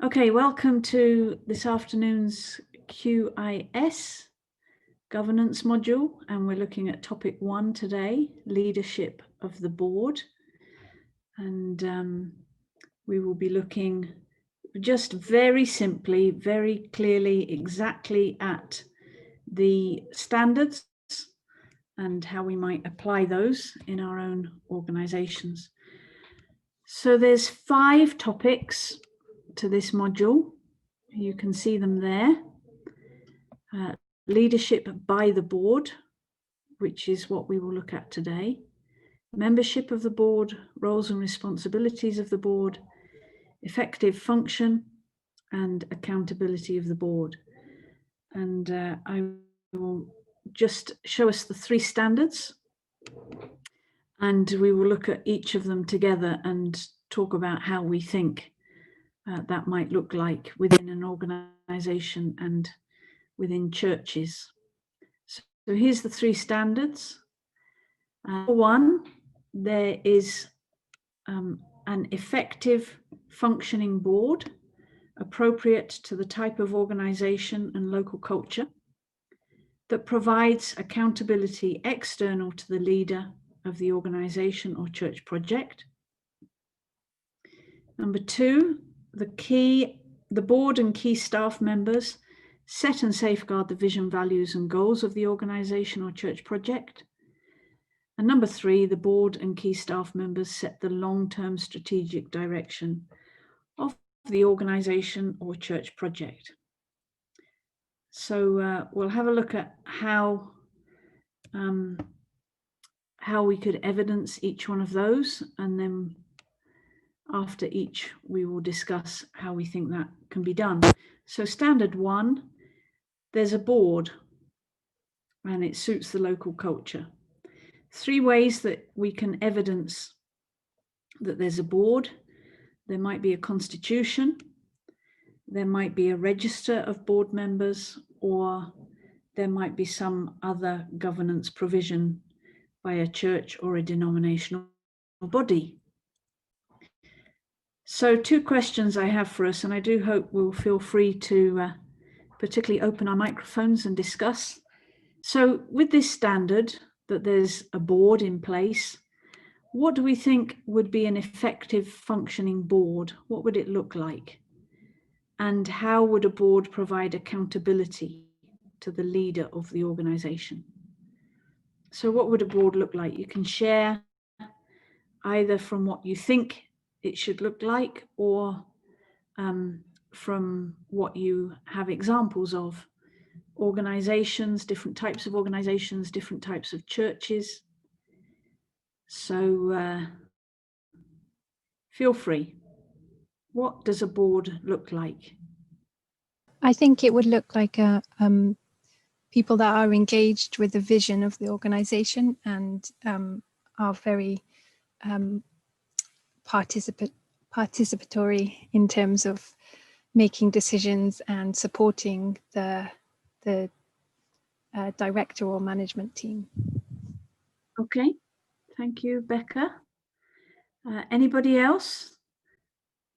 Okay, welcome to this afternoon's QIS governance module, and we're looking at topic 1 today, leadership of the board. And we will be looking just very simply, very clearly, exactly at the standards and how we might apply those in our own organizations. So there's 5 topics to this module. You can see them there. Leadership by the board, which is what we will look at today. Membership of the board, roles and responsibilities of the board, effective function, and accountability of the board. And I will just show us the 3 standards, and we will look at each of them together and talk about how we think that might look like within an organization and within churches. So here's the 3 standards. One, there is an effective functioning board appropriate to the type of organization and local culture that provides accountability external to the leader of the organization or church project. Number 2, the board and key staff members set and safeguard the vision, values, and goals of the organization or church project. And number 3, the board and key staff members set the long-term strategic direction of the organization or church project. So we'll have a look at how we could evidence each one of those, and then after each we will discuss how we think that can be done. So standard 1, there's a board and it suits the local culture. 3 ways that we can evidence that there's a board. There might be a constitution, there might be a register of board members, or there might be some other governance provision by a church or a denominational body. So 2 questions I have for us, and I do hope we'll feel free to particularly open our microphones and discuss. So with this standard that there's a board in place, what do we think would be an effective functioning board? What would it look like? And how would a board provide accountability to the leader of the organization? So what would a board look like? You can share either from what you think it should look like, or from what you have examples of. Organizations, different types of organizations, different types of churches. So feel free. What does a board look like? I think it would look like people that are engaged with the vision of the organization and are very participatory in terms of making decisions and supporting the director or management team. Okay, thank you, Becca. Anybody else?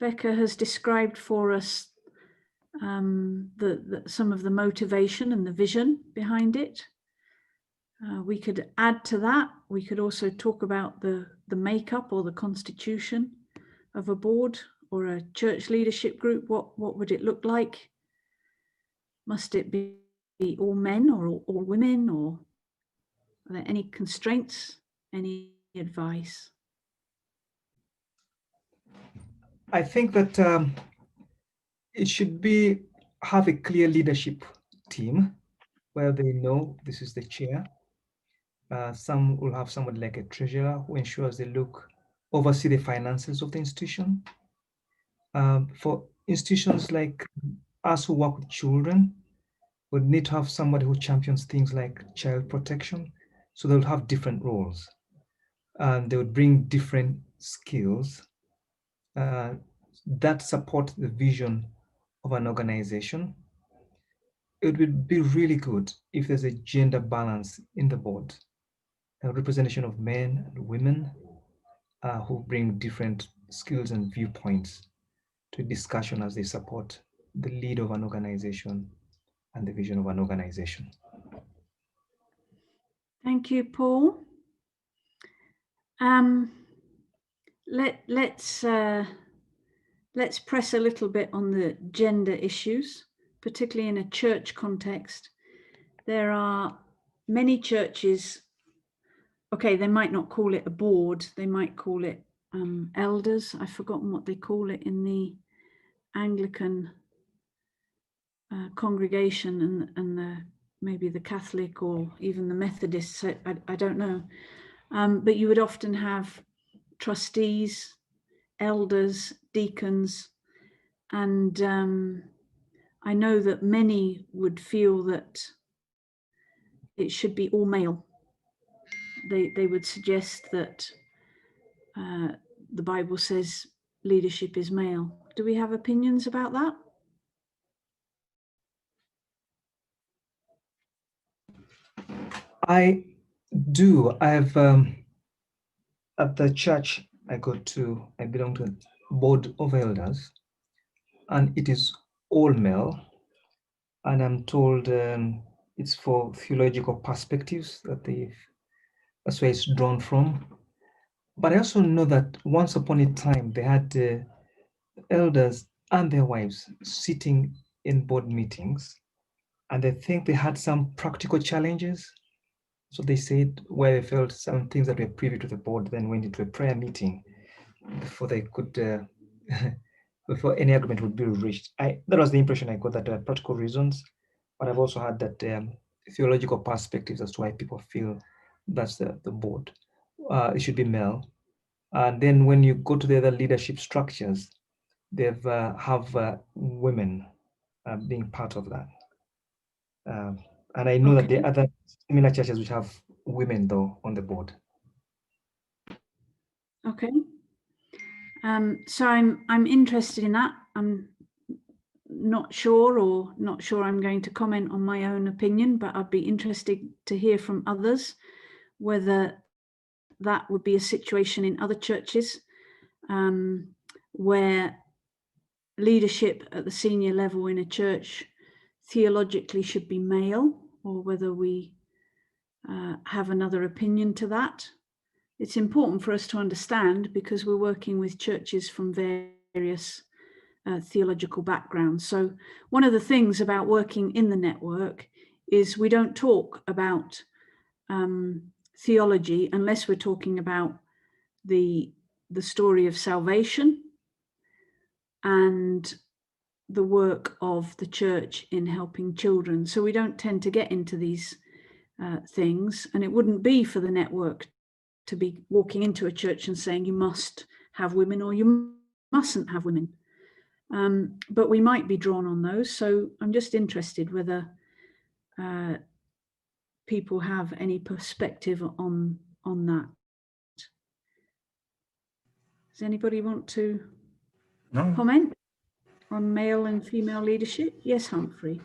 Becca has described for us some of the motivation and the vision behind it. We could add to that. We could also talk about the makeup or the constitution of a board or a church leadership group. What would it look like? Must it be all men or all women, or are there any constraints? Any advice? I think that it should have a clear leadership team where they know this is the chair. Some will have somebody like a treasurer who ensures they oversee the finances of the institution. For institutions like us who work with children, we need to have somebody who champions things like child protection. So they'll have different roles, and they would bring different skills that support the vision of an organization. It would be really good if there's a gender balance in the board, a representation of men and women who bring different skills and viewpoints. to discussion as they support the lead of an organization and the vision of an organization. Thank you, Paul. Let's press a little bit on the gender issues, particularly in a church context. There are many churches, okay, they might not call it a board, they might call it elders. I've forgotten what they call it in the Anglican congregation and maybe the Catholic or even the Methodists, I don't know. But you would often have trustees, elders, deacons, and I know that many would feel that it should be all male. They would suggest that the Bible says leadership is male. Do we have opinions about that? I do. I've at the church I go to, I belong to a board of elders, and it is all male. And I'm told it's for theological perspectives that's where it's drawn from. But I also know that once upon a time they had elders and their wives sitting in board meetings, and I think they had some practical challenges. So they said where they felt some things that were privy to the board then went into a prayer meeting before they could, before any agreement would be reached. That was the impression I got, that there are practical reasons, but I've also had that theological perspectives as to why people feel that's the board. It should be male. And then when you go to the other leadership structures, they've have women being part of that. And I know that the other similar churches which have women though on the board. Okay. So I'm interested in that. I'm not sure I'm going to comment on my own opinion, but I'd be interested to hear from others whether that would be a situation in other churches where leadership at the senior level in a church theologically should be male, or whether we have another opinion to that. It's important for us to understand because we're working with churches from various theological backgrounds. So one of the things about working in the network is we don't talk about theology unless we're talking about the story of salvation and the work of the church in helping children. So we don't tend to get into these things, and it wouldn't be for the network to be walking into a church and saying you must have women or you mustn't have women. But we might be drawn on those. So I'm just interested whether people have any perspective on that. Does anybody want to comment on male and female leadership? Yes, Humphrey.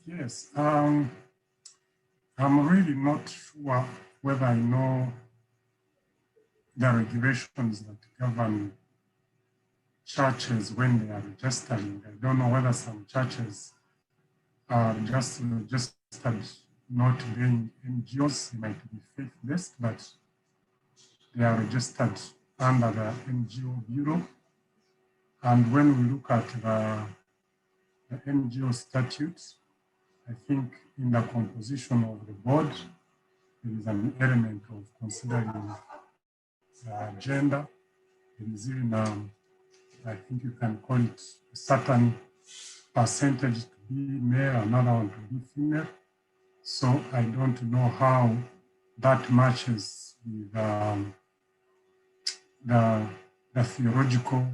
Yes, I'm really not sure whether I know the regulations that govern churches when they are registering. I don't know whether some churches are just registered not being NGOs, they might be faith-based, but they are registered under the NGO Bureau. And when we look at the NGO statutes, I think in the composition of the board, there is an element of considering gender. There is even, I think you can call it a certain percentage to be male, another one to be female. So I don't know how that matches with the theological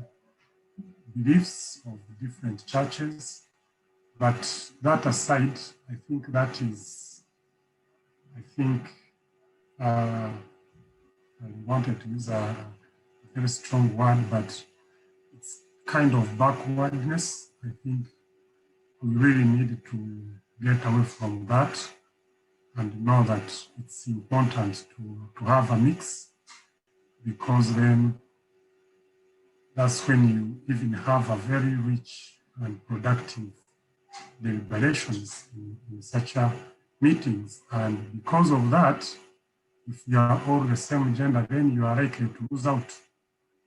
beliefs of different churches. But that aside, I think that is, I wanted to use a very strong word, but it's kind of backwardness. I think we really need to get away from that and know that it's important to have a mix, because then that's when you even have a very rich and productive deliberations in such meetings. And because of that, if you are all the same gender, then you are likely to lose out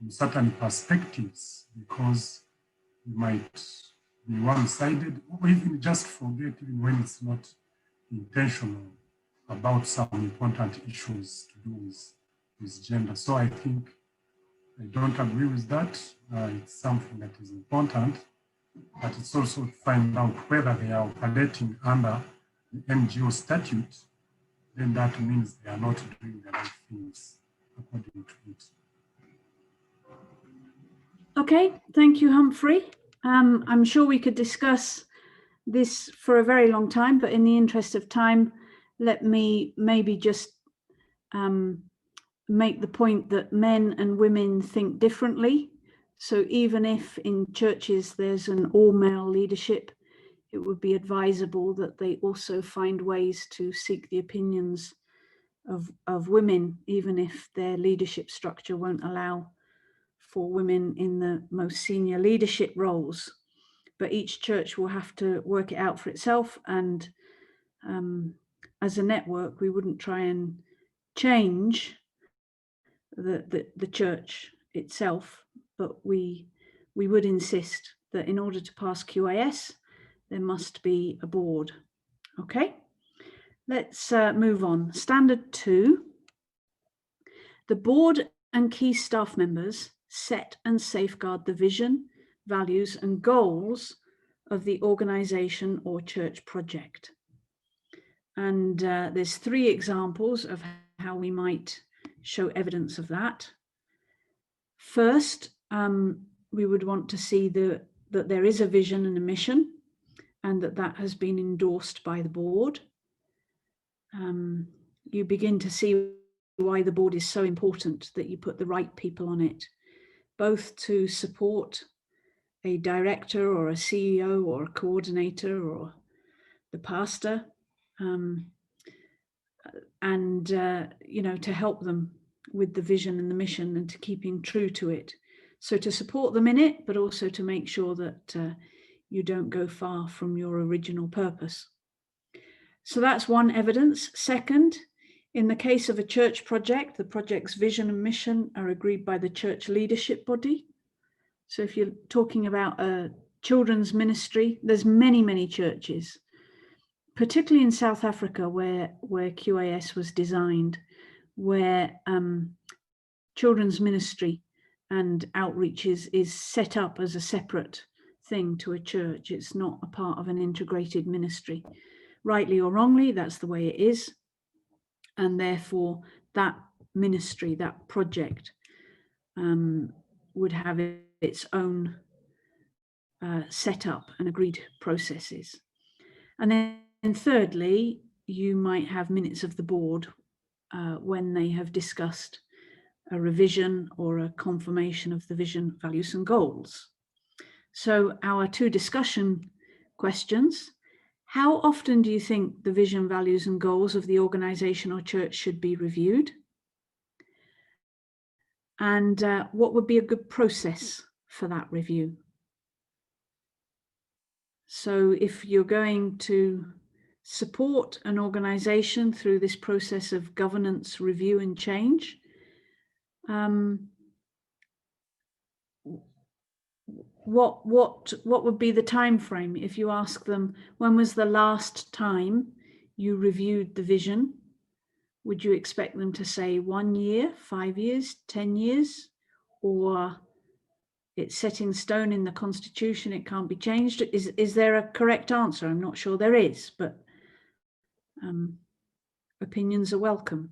in certain perspectives because you might be one-sided or even just forget even when it's not intentional about some important issues to do with gender. So I think I don't agree with that. It's something that is important, but it's also to find out whether they are operating under the NGO statute, then that means they are not doing the right things according to it. Okay, thank you, Humphrey. I'm sure we could discuss this for a very long time, but in the interest of time, let me maybe just make the point that men and women think differently. So even if in churches there's an all-male leadership, it would be advisable that they also find ways to seek the opinions of women, even if their leadership structure won't allow for women in the most senior leadership roles. But each church will have to work it out for itself. And as a network, we wouldn't try and change the church itself, but we would insist that in order to pass QIS, there must be a board. Okay, let's move on. Standard 2, the board and key staff members set and safeguard the vision, values and goals of the organization or church project. And there's 3 examples of how we might show evidence of that. First, we would want to see that there is a vision and a mission, and that has been endorsed by the board. You begin to see why the board is so important, that you put the right people on it, both to support a director or a CEO or a coordinator or the pastor, and you know, to help them with the vision and the mission and to keeping true to it. So to support them in it, but also to make sure that you don't go far from your original purpose. So that's one evidence. Second, in the case of a church project, the project's vision and mission are agreed by the church leadership body. So if you're talking about a children's ministry, there's many churches, particularly in South Africa where QIS was designed, where children's ministry and outreach is set up as a separate thing to a church. It's not a part of an integrated ministry. Rightly or wrongly, that's the way it is. And therefore, that ministry, that project, would have its own setup and agreed processes. And then thirdly, you might have minutes of the board when they have discussed a revision or a confirmation of the vision, values and goals. So our 2 discussion questions: how often do you think the vision, values and goals of the organization or church should be reviewed? And what would be a good process for that review? So if you're going to support an organization through this process of governance, review and change, what would be the time frame? If you ask them, when was the last time you reviewed the vision? Would you expect them to say 1 year, 5 years, 10 years, or it's set in stone in the constitution, it can't be changed? Is there a correct answer? I'm not sure there is, but opinions are welcome.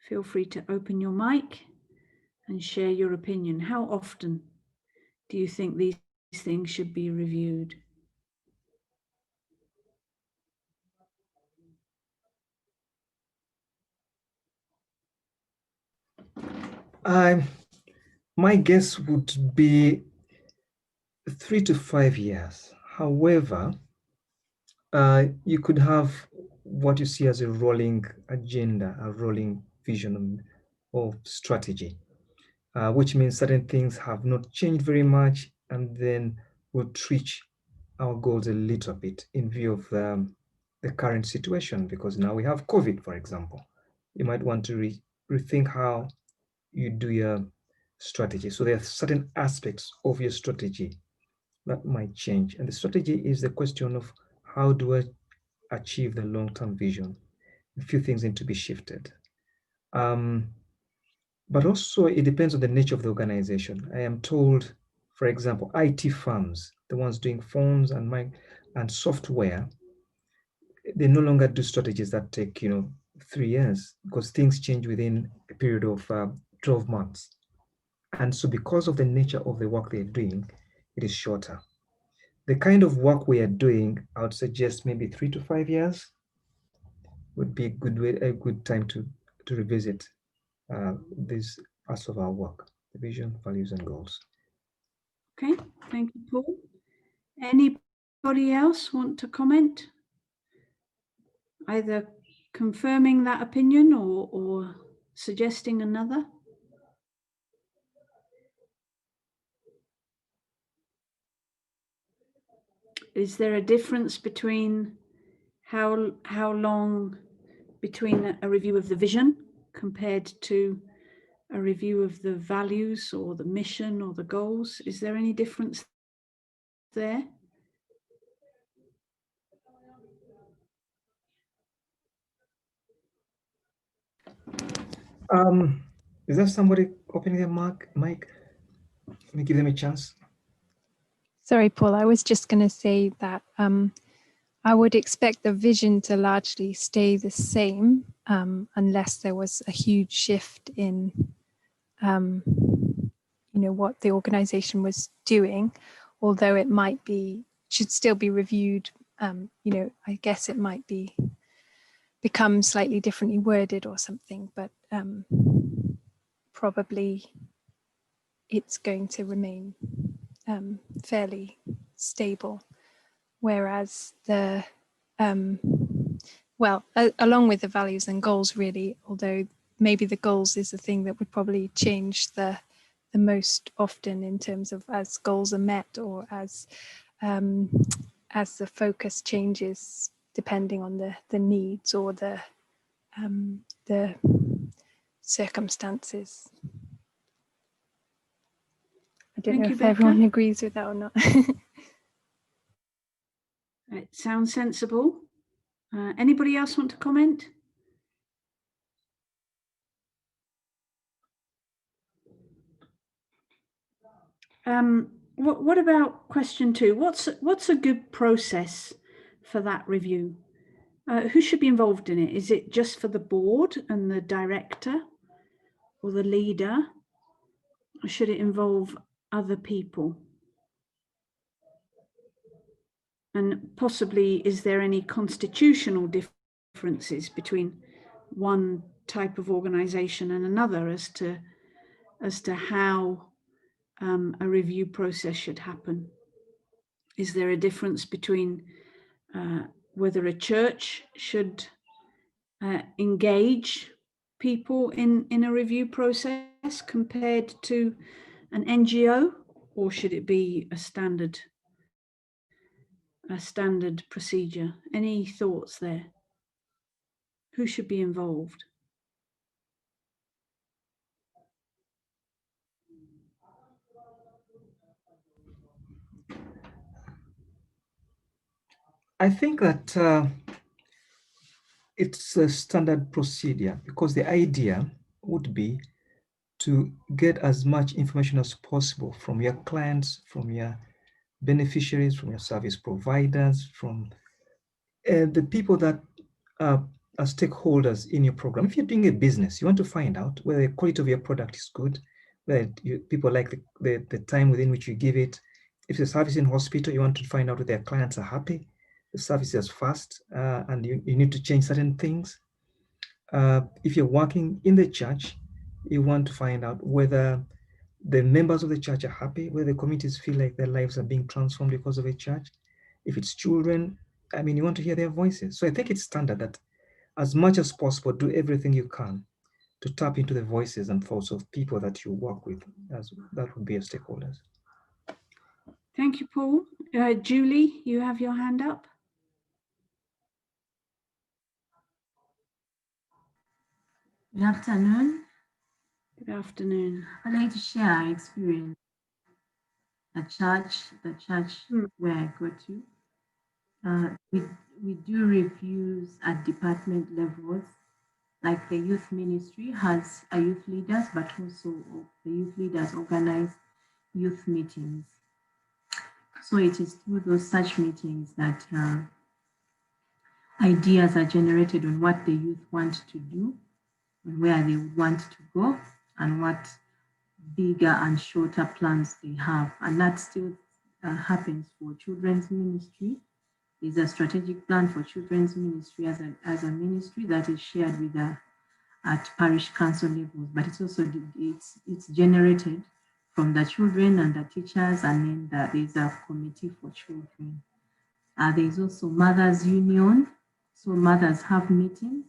Feel free to open your mic and share your opinion. How often do you think these things should be reviewed? My guess would be 3 to 5 years. However, you could have what you see as a rolling agenda, a rolling vision or strategy, which means certain things have not changed very much, and then we'll tweak our goals a little bit in view of the current situation, because now we have COVID, for example. You might want to rethink how you do your strategy. So there are certain aspects of your strategy that might change. And the strategy is the question of how do I achieve the long-term vision? A few things need to be shifted. But also it depends on the nature of the organization. I am told, for example, IT firms, the ones doing phones and software, they no longer do strategies that take 3 years, because things change within a period of 12 months. And so because of the nature of the work they're doing, it is shorter. The kind of work we are doing, I would suggest maybe 3 to 5 years would be a good time to revisit these parts of our work, the vision, values, and goals. Okay, thank you, Paul. Anybody else want to comment? Either confirming that opinion or suggesting another? Is there a difference between how long between a review of the vision compared to a review of the values or the mission or the goals? Is there any difference there? Is there somebody opening their mic? Let me give them a chance. Sorry, Paul, I was just going to say that I would expect the vision to largely stay the same unless there was a huge shift in what the organization was doing, although it should still be reviewed. I guess it might become slightly differently worded or something, but probably it's going to remain fairly stable. Whereas along with the values and goals, really, although maybe the goals is the thing that would probably change the most often in terms of as goals are met, or as the focus changes depending on the needs or the circumstances. I don't know if everyone agrees with that or not. It sounds sensible. Anybody else want to comment? What about question 2? What's a good process for that review? Who should be involved in it? Is it just for the board and the director or the leader? Or should it involve other people? And possibly, is there any constitutional differences between one type of organization and another as to how a review process should happen? Is there a difference between whether a church should engage people in a review process compared to an NGO, or should it be a standard procedure? Any thoughts there? Who should be involved? I think that it's a standard procedure, because the idea would be to get as much information as possible from your clients, from your beneficiaries, from your service providers, from the people that are stakeholders in your program. If you're doing a business, you want to find out whether the quality of your product is good, whether people like the time within which you give it. If it's a service in hospital, you want to find out whether their clients are happy, the service is fast, and you need to change certain things. If you're working in the church, you want to find out whether the members of the church are happy, whether the communities feel like their lives are being transformed because of a church. If it's children, you want to hear their voices. So I think it's standard that as much as possible, do everything you can to tap into the voices and thoughts of people that you work with, as that would be as stakeholders. Thank you, Paul. Julie, you have your hand up. Good afternoon. Good afternoon. I'd like to share our experience at the church where I go to. We do reviews at department levels, like the youth ministry has a youth leaders, but also the youth leaders organize youth meetings. So it is through those such meetings that ideas are generated on what the youth want to do, and where they would want to go, and what bigger and shorter plans they have. And that still happens for children's ministry. There's a strategic plan for children's ministry as a ministry that is shared with at parish council levels, but it's also it's generated from the children and the teachers, and then there's a committee for children. There's also mothers union, so mothers have meetings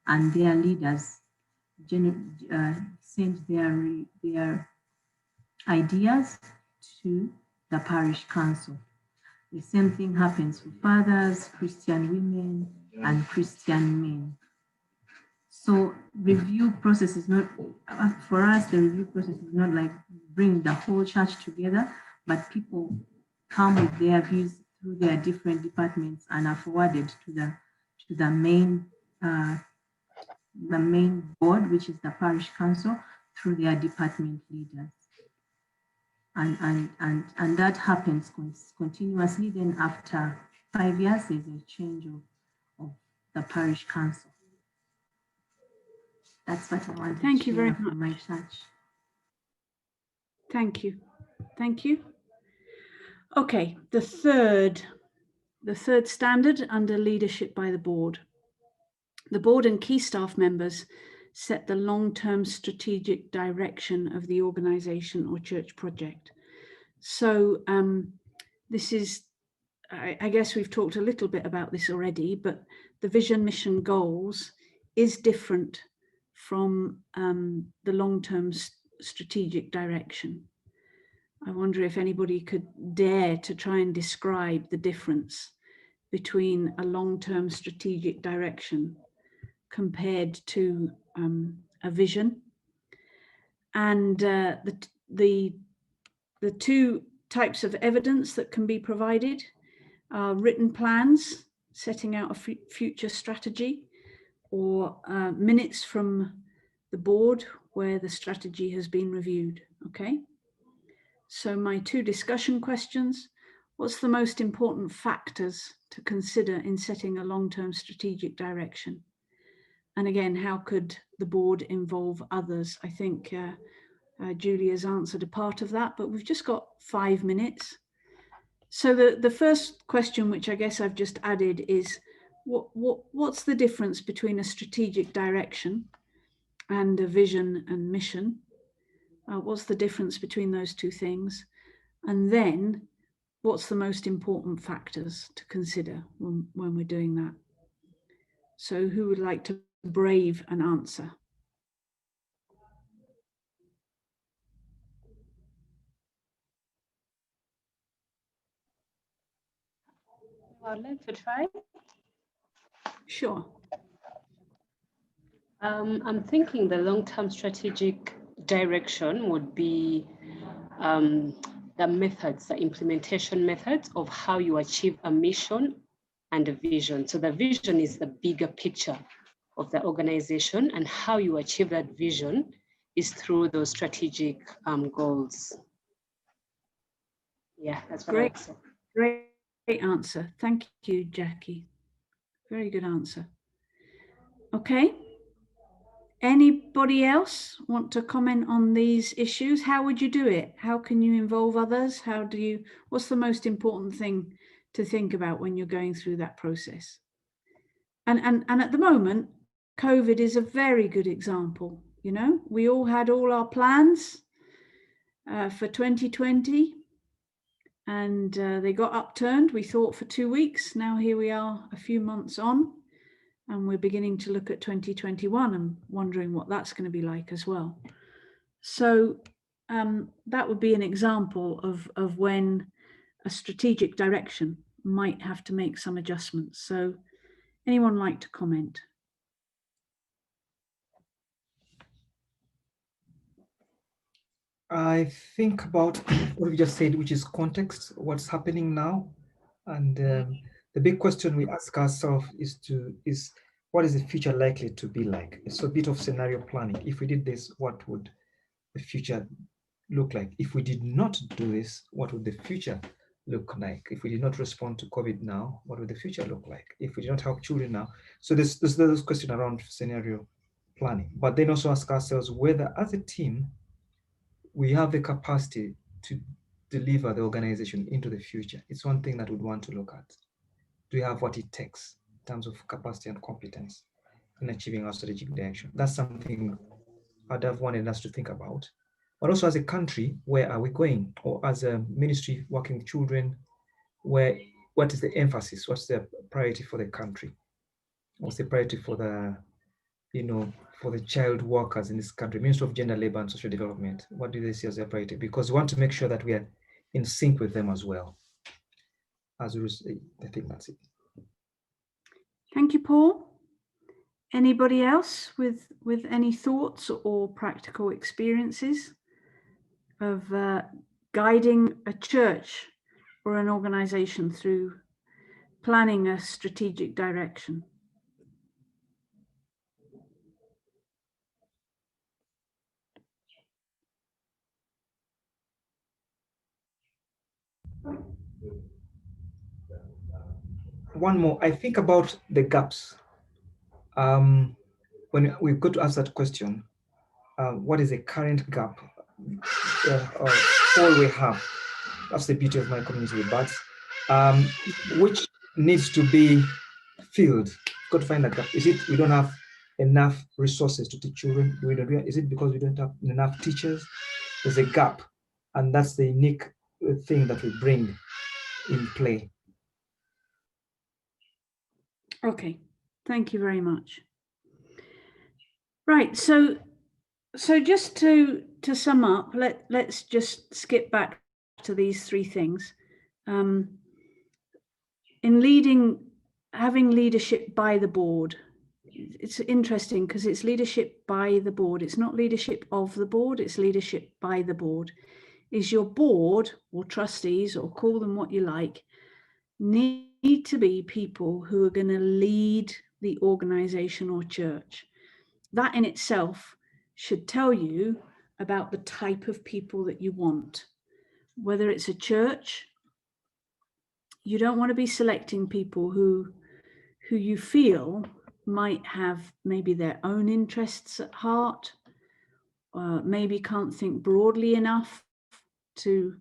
and their leaders send their ideas to the parish council. The same thing happens for fathers, Christian women, and Christian men. So review process is not, for us, the review process is not like bring the whole church together, but people come with their views through their different departments and are forwarded to the main board, which is the parish council, through their department leaders. And that happens continuously. Then after 5 years, there's a change of the parish council. That's what I want Thank to you very share from much. my church. Thank you. Thank you. Okay, the third standard under leadership by the board. The board and key staff members set the long-term strategic direction of the organization or church project. So this is, I guess we've talked a little bit about this already, but the vision, mission, goals is different from the long-term strategic direction. I wonder if anybody could dare to try and describe the difference between a long-term strategic direction compared to a vision. And the two types of evidence that can be provided are written plans setting out a future strategy, or minutes from the board where the strategy has been reviewed. Okay. So my two discussion questions: what's the most important factors to consider in setting a long-term strategic direction? And again, how could the board involve others? I think Julie has answered a part of that, but we've just got 5 minutes. So the first question, which I guess I've just added, is what's the difference between a strategic direction and a vision and mission? What's the difference between those two things? And then what's the most important factors to consider when we're doing that? So who would like to brave an answer? I'd like to try. Sure. I'm thinking the long-term strategic direction would be the methods, the implementation methods of how you achieve a mission and a vision. So the vision is the bigger picture of the organization, and how you achieve that vision is through those strategic goals. Yeah, that's what I would say. Great answer. Thank you, Jackie. Very good answer. Okay. Anybody else want to comment on these issues? How would you do it? How can you involve others? What's the most important thing to think about when you're going through that process? And at the moment, COVID is a very good example. You know, we all had all our plans for 2020, and they got upturned, we thought, for 2 weeks. Now here we are a few months on, And we're beginning to look at 2021 and wondering what that's going to be like as well. So that would be an example of when a strategic direction might have to make some adjustments. So anyone like to comment? I think about what we just said, which is context, what's happening now. And the big question we ask ourselves is what is the future likely to be like? It's a bit of scenario planning. If we did this, what would the future look like? If we did not do this, what would the future look like? If we did not respond to COVID now, what would the future look like? If we did not help children now? So there's those questions around scenario planning, but then also ask ourselves whether as a team, we have the capacity to deliver the organization into the future. It's one thing that we'd want to look at. Do we have what it takes in terms of capacity and competence in achieving our strategic direction? That's something I'd have wanted us to think about. But also as a country, where are we going? Or as a ministry working with children, what is the emphasis? What's the priority for the country? What's the priority for the, for the child workers in this country? Ministry of Gender, Labor and Social Development, what do they see as their priority? Because we want to make sure that we are in sync with them as well. I think that's it. Thank you, Paul. Anybody else with any thoughts or practical experiences of guiding a church or an organization through planning a strategic direction? One more, I think about the gaps. When we've got to ask that question, what is the current gap all we have? That's the beauty of my community with birds, which needs to be filled. We've got to find that gap. Is it we don't have enough resources to teach children? Is it because we don't have enough teachers? There's a gap, and that's the unique thing that we bring in play. Okay, thank you very much. Right, so just to sum up, let's just skip back to these three things. In having leadership by the board, it's interesting because it's leadership by the board. It's not leadership of the board, it's leadership by the board. Is your board or trustees, or call them what you like, need to be people who are going to lead the organization or church. That in itself should tell you about the type of people that you want. Whether it's a church, you don't want to be selecting people who you feel might have maybe their own interests at heart, maybe can't think broadly enough to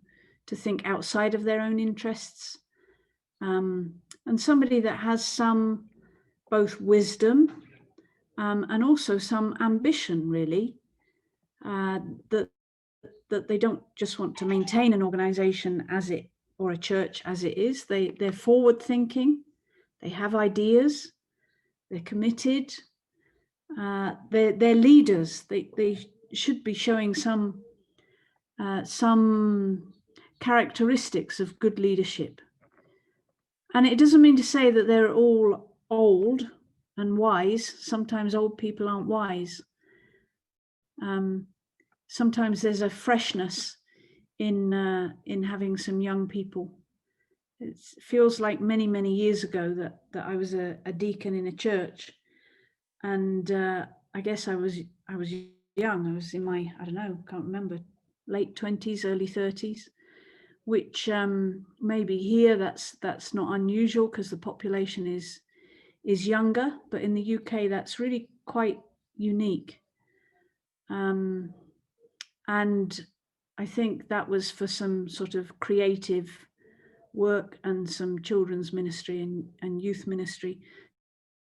think outside of their own interests, and somebody that has some both wisdom and also some ambition, really, that they don't just want to maintain an organization as it, or a church as it is. They're forward thinking, they have ideas, they're committed, they're leaders. They should be showing some characteristics of good leadership. And it doesn't mean to say that they're all old and wise. Sometimes old people aren't wise. Sometimes there's a freshness in having some young people. It feels like many years ago that I was a deacon in a church, and I guess I was young. I was in my, I don't know, can't remember, late 20s, early 30s, which maybe here that's not unusual because the population is younger, but in the UK that's really quite unique. And I think that was for some sort of creative work and some children's ministry and youth ministry.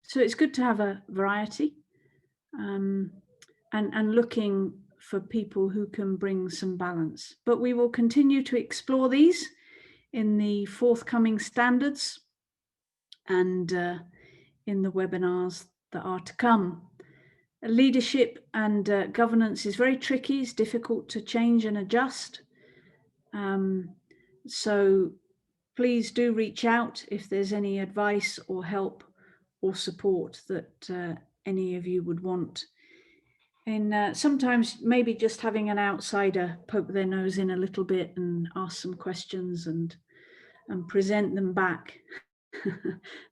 So it's good to have a variety, and looking for people who can bring some balance. But we will continue to explore these in the forthcoming standards and in the webinars that are to come. Leadership and governance is very tricky. It's difficult to change and adjust. So please do reach out if there's any advice or help or support that any of you would want. And sometimes maybe just having an outsider poke their nose in a little bit and ask some questions and present them back.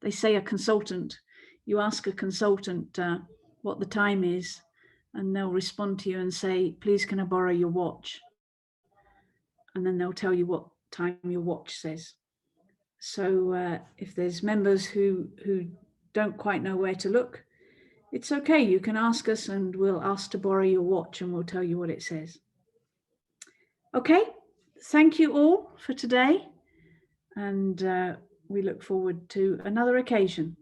They say a consultant, you ask a consultant what the time is, and they'll respond to you and say, please can I borrow your watch? And then they'll tell you what time your watch says. So if there's members who don't quite know where to look, it's okay, you can ask us and we'll ask to borrow your watch and we'll tell you what it says. Okay, thank you all for today, and we look forward to another occasion.